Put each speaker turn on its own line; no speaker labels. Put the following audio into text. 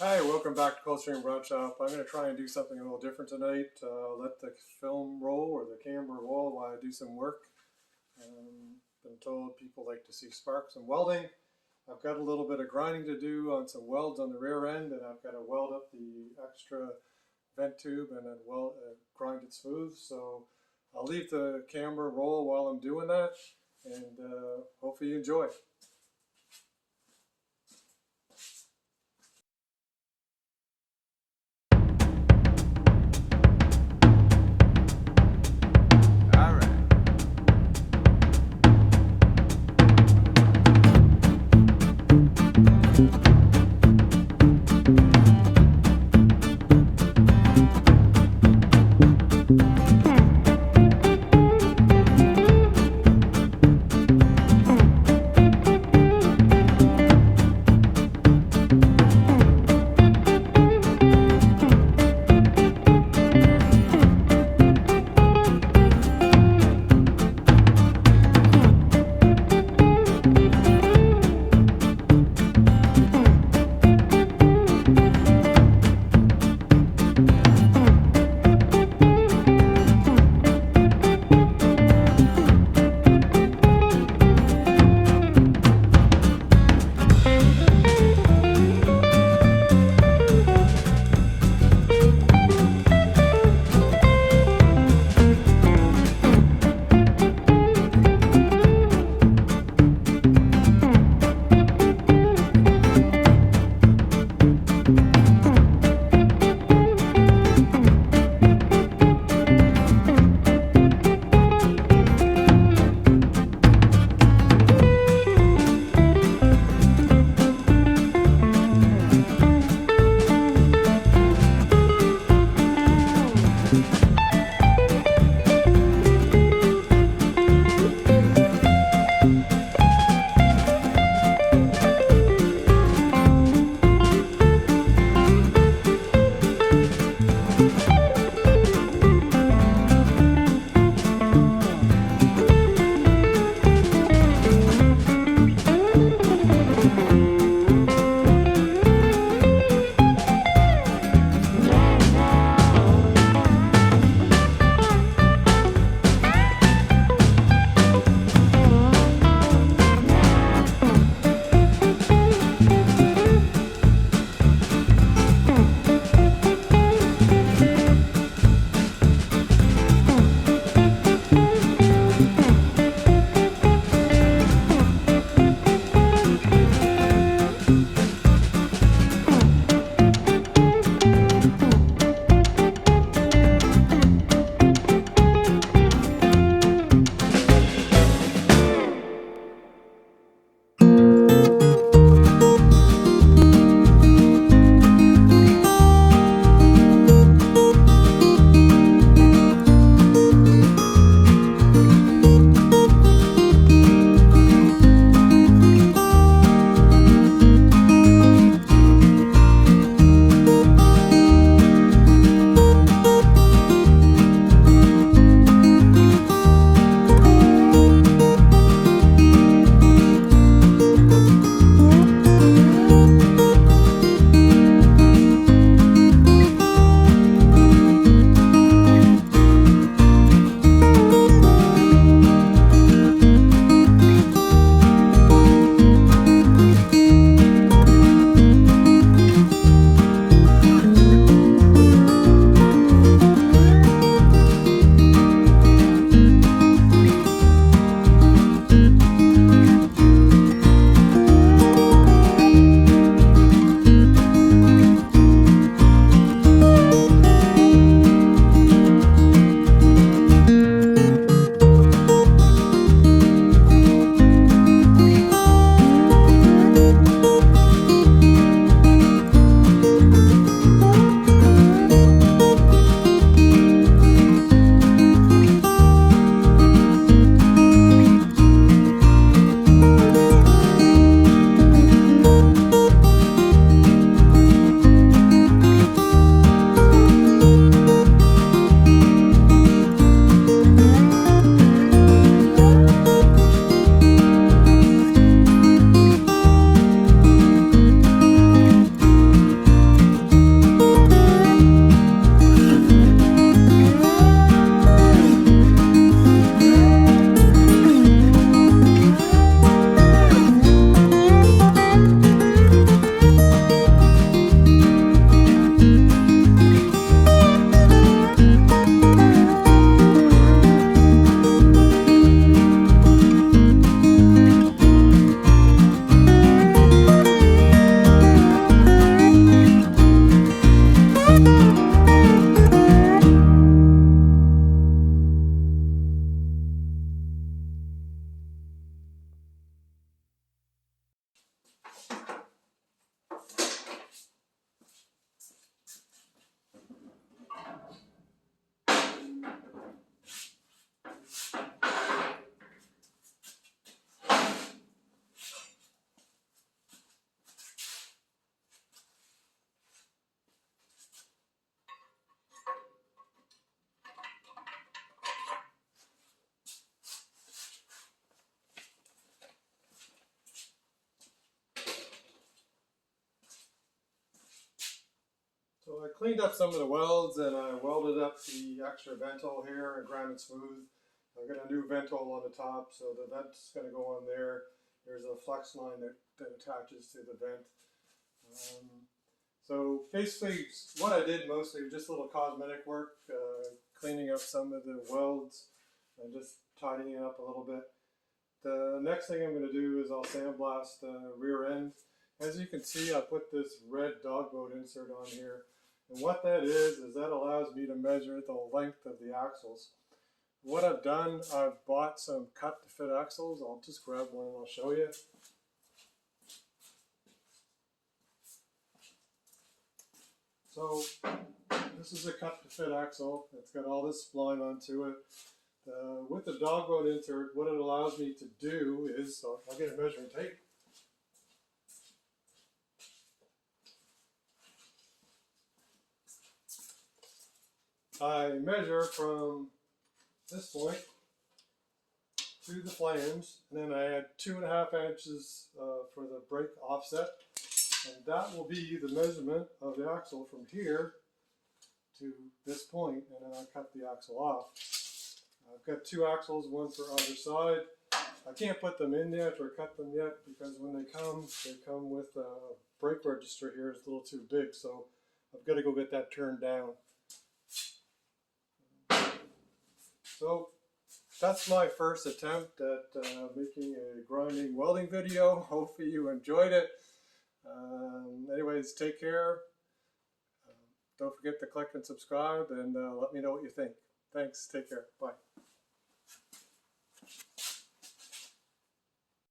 Hi, welcome back to Coldstream Broad Shop. I'm going to try and do something a little different tonight. Let the film roll or the camera roll while I do some work. Been told people like to see sparks and welding. I've got a little bit of grinding to do on some welds on the rear end, and I've got to weld up the extra vent tube and then grind it smooth. So I'll leave the camera roll while I'm doing that, and hopefully you enjoy.
All right.
So I cleaned up some of the welds and I welded up the extra ventole here and ground it smooth. I've got a new ventole on the top, so the vent's going to go on there. There's a flex line that attaches to the vent. So basically what I did mostly was just a little cosmetic work, cleaning up some of the welds and just tidying it up a little bit. The next thing I'm going to do is I'll sandblast the rear end. As you can see, I put this red dog boat insert on here. And what that is that allows me to measure the length of the axles. What I've done, I've bought some cut to fit axles. I'll just grab one and I'll show you. So this is a cut to fit axle. It's got all this spline onto it. With the dog boat insert, what it allows me to do is, I'll get a measuring tape. I measure from this point to the flange, and then I add 2.5 inches for the brake offset, and that will be the measurement of the axle from here to this point, and then I cut the axle off. I've got 2 axles, one for either side. I can't put them in yet or cut them yet because when they come with a brake register here. It's a little too big, so I've got to go get that turned down. So that's my first attempt at making a grinding welding video. Hopefully you enjoyed it. Anyways, take care. Don't forget to click and subscribe, and let me know what you think. Thanks. Take care. Bye.